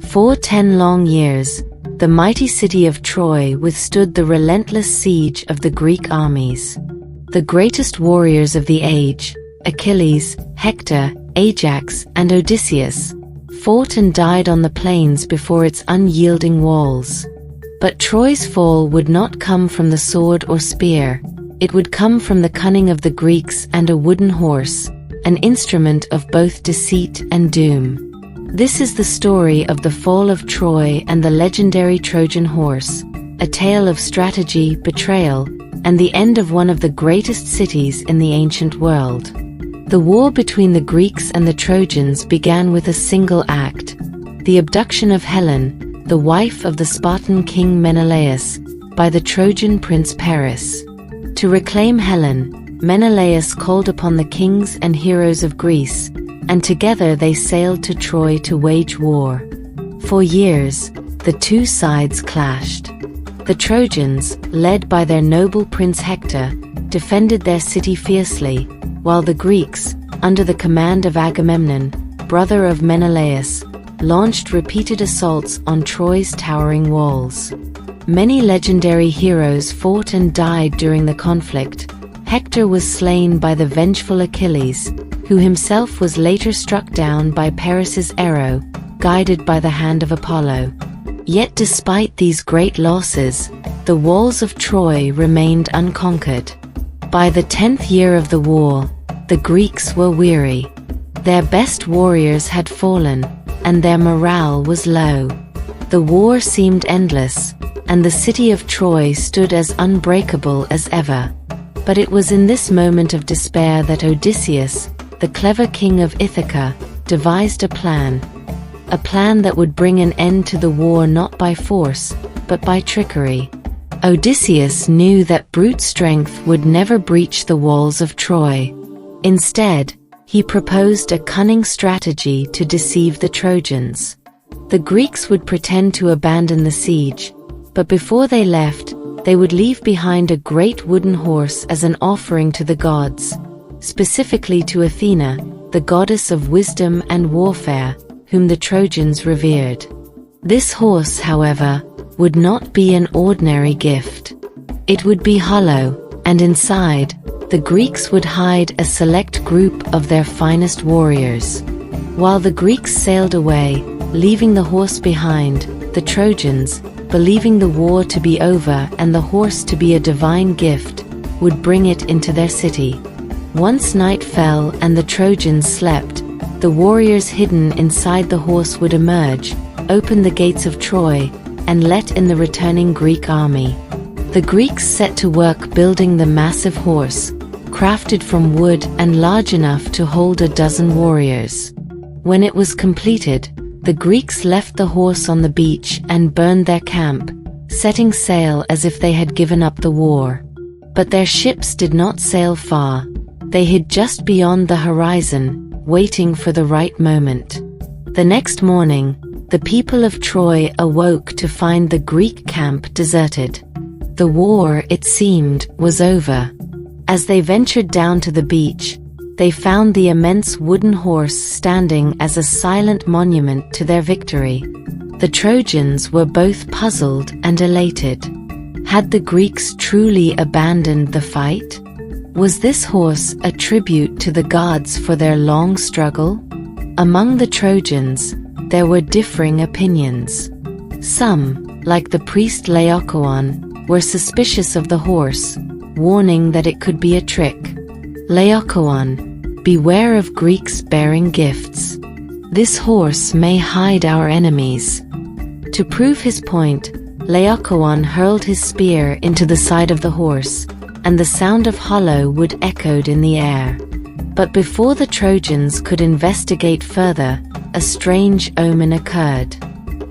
For 10 long years, the mighty city of Troy withstood the relentless siege of the Greek armies. The greatest warriors of the age, Achilles, Hector, Ajax, and Odysseus, fought and died on the plains before its unyielding walls. But Troy's fall would not come from the sword or spear. It would come from the cunning of the Greeks and a wooden horse, an instrument of both deceit and doom. This is the story of the fall of Troy and the legendary Trojan Horse, a tale of strategy, betrayal, and the end of one of the greatest cities in the ancient world. The war between the Greeks and the Trojans began with a single act: the abduction of Helen, the wife of the Spartan king Menelaus, by the Trojan prince Paris. To reclaim Helen, Menelaus called upon the kings and heroes of Greece, and together they sailed to Troy to wage war. For years, the two sides clashed. The Trojans, led by their noble prince Hector, defended their city fiercely, while the Greeks, under the command of Agamemnon, brother of Menelaus, launched repeated assaults on Troy's towering walls. Many legendary heroes fought and died during the conflict. Hector was slain by the vengeful Achilles, who himself was later struck down by Paris's arrow, guided by the hand of Apollo. Yet despite these great losses, the walls of Troy remained unconquered. By the 10th year of the war, the Greeks were weary. Their best warriors had fallen, and their morale was low. The war seemed endless, and the city of Troy stood as unbreakable as ever. But it was in this moment of despair that Odysseus, the clever king of Ithaca, devised a plan that would bring an end to the war not by force, but by trickery. Odysseus knew that brute strength would never breach the walls of Troy. Instead, he proposed a cunning strategy to deceive the Trojans. The Greeks would pretend to abandon the siege, but before they left, they would leave behind a great wooden horse as an offering to the gods, specifically to Athena, the goddess of wisdom and warfare, whom the Trojans revered. This horse, however, would not be an ordinary gift. It would be hollow, and inside, the Greeks would hide a select group of their finest warriors. While the Greeks sailed away, leaving the horse behind, the Trojans, believing the war to be over and the horse to be a divine gift, would bring it into their city. Once night fell and the Trojans slept, the warriors hidden inside the horse would emerge, open the gates of Troy, and let in the returning Greek army. The Greeks set to work building the massive horse, crafted from wood and large enough to hold 12 warriors. When it was completed, the Greeks left the horse on the beach and burned their camp, setting sail as if they had given up the war. But their ships did not sail far. They hid just beyond the horizon, waiting for the right moment. The next morning, the people of Troy awoke to find the Greek camp deserted. The war, it seemed, was over. As they ventured down to the beach, they found the immense wooden horse standing as a silent monument to their victory. The Trojans were both puzzled and elated. Had the Greeks truly abandoned the fight? Was this horse a tribute to the gods for their long struggle? Among the Trojans, there were differing opinions. Some, like the priest Laocoon, were suspicious of the horse, warning that it could be a trick. Laocoon, beware of Greeks bearing gifts. This horse may hide our enemies. To prove his point, Laocoon hurled his spear into the side of the horse, and the sound of hollow wood echoed in the air. But before the Trojans could investigate further, a strange omen occurred.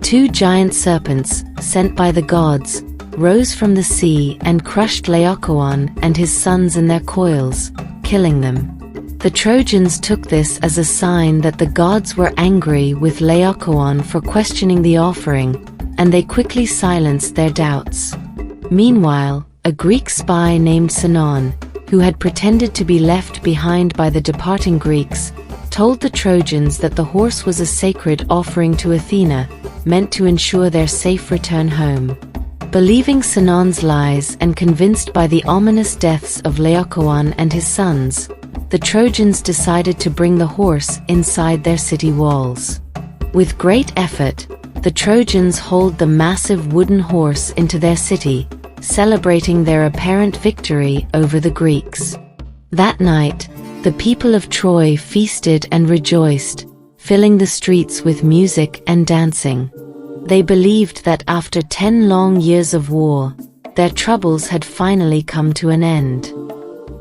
2 giant serpents, sent by the gods, rose from the sea and crushed Laocoon and his sons in their coils, killing them. The Trojans took this as a sign that the gods were angry with Laocoon for questioning the offering, and they quickly silenced their doubts. Meanwhile, a Greek spy named Sinon, who had pretended to be left behind by the departing Greeks, told the Trojans that the horse was a sacred offering to Athena, meant to ensure their safe return home. Believing Sinan's lies and convinced by the ominous deaths of Laocoon and his sons, the Trojans decided to bring the horse inside their city walls. With great effort, the Trojans hauled the massive wooden horse into their city, celebrating their apparent victory over the Greeks. That night, the people of Troy feasted and rejoiced, filling the streets with music and dancing. They believed that after 10 long years of war, their troubles had finally come to an end.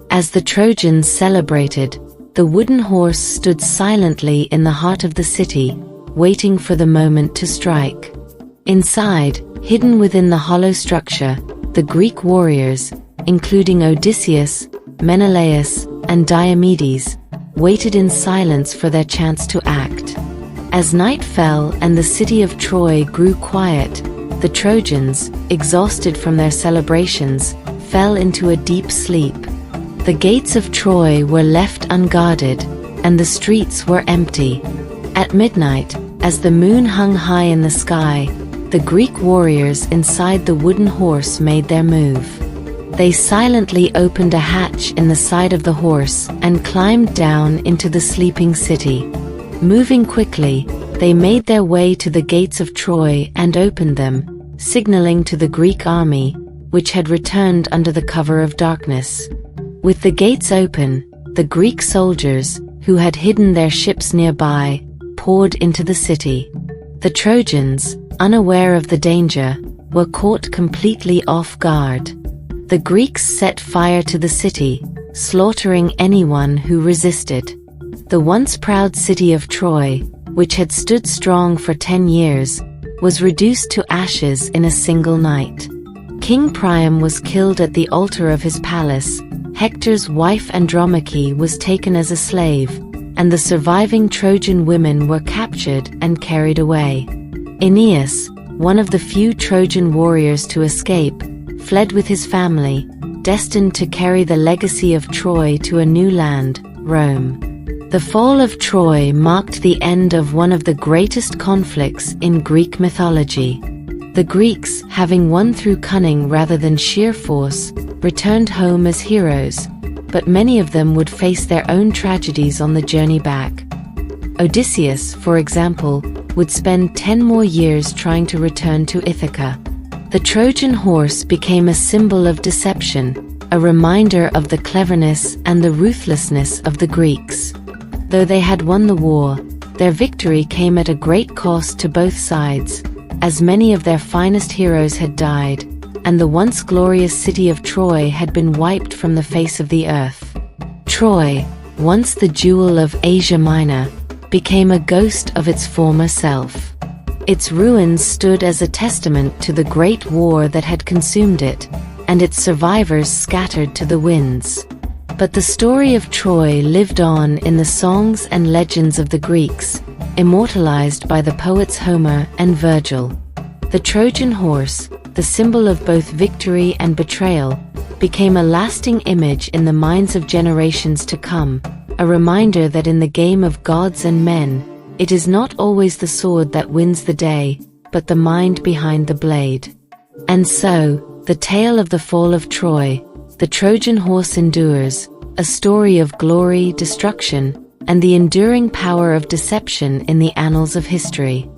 As the Trojans celebrated, the wooden horse stood silently in the heart of the city, waiting for the moment to strike. Inside, hidden within the hollow structure, the Greek warriors, including Odysseus, Menelaus, and Diomedes, waited in silence for their chance to act. As night fell and the city of Troy grew quiet, the Trojans, exhausted from their celebrations, fell into a deep sleep. The gates of Troy were left unguarded, and the streets were empty. At midnight, as the moon hung high in the sky, the Greek warriors inside the wooden horse made their move. They silently opened a hatch in the side of the horse and climbed down into the sleeping city. Moving quickly, they made their way to the gates of Troy and opened them, signaling to the Greek army, which had returned under the cover of darkness. With the gates open, the Greek soldiers, who had hidden their ships nearby, poured into the city. The Trojans, unaware of the danger, were caught completely off guard. The Greeks set fire to the city, slaughtering anyone who resisted. The once proud city of Troy, which had stood strong for 10 years, was reduced to ashes in a single night. King Priam was killed at the altar of his palace, Hector's wife Andromache was taken as a slave, and the surviving Trojan women were captured and carried away. Aeneas, one of the few Trojan warriors to escape, fled with his family, destined to carry the legacy of Troy to a new land, Rome. The fall of Troy marked the end of one of the greatest conflicts in Greek mythology. The Greeks, having won through cunning rather than sheer force, returned home as heroes, but many of them would face their own tragedies on the journey back. Odysseus, for example, would spend 10 more years trying to return to Ithaca. The Trojan horse became a symbol of deception, a reminder of the cleverness and the ruthlessness of the Greeks. Though they had won the war, their victory came at a great cost to both sides, as many of their finest heroes had died, and the once glorious city of Troy had been wiped from the face of the earth. Troy, once the jewel of Asia Minor, became a ghost of its former self. Its ruins stood as a testament to the great war that had consumed it, and its survivors scattered to the winds. But the story of Troy lived on in the songs and legends of the Greeks, immortalized by the poets Homer and Virgil. The Trojan horse, the symbol of both victory and betrayal, became a lasting image in the minds of generations to come, a reminder that in the game of gods and men, it is not always the sword that wins the day, but the mind behind the blade. And so, the tale of the fall of Troy, the Trojan horse endures, a story of glory, destruction, and the enduring power of deception in the annals of history.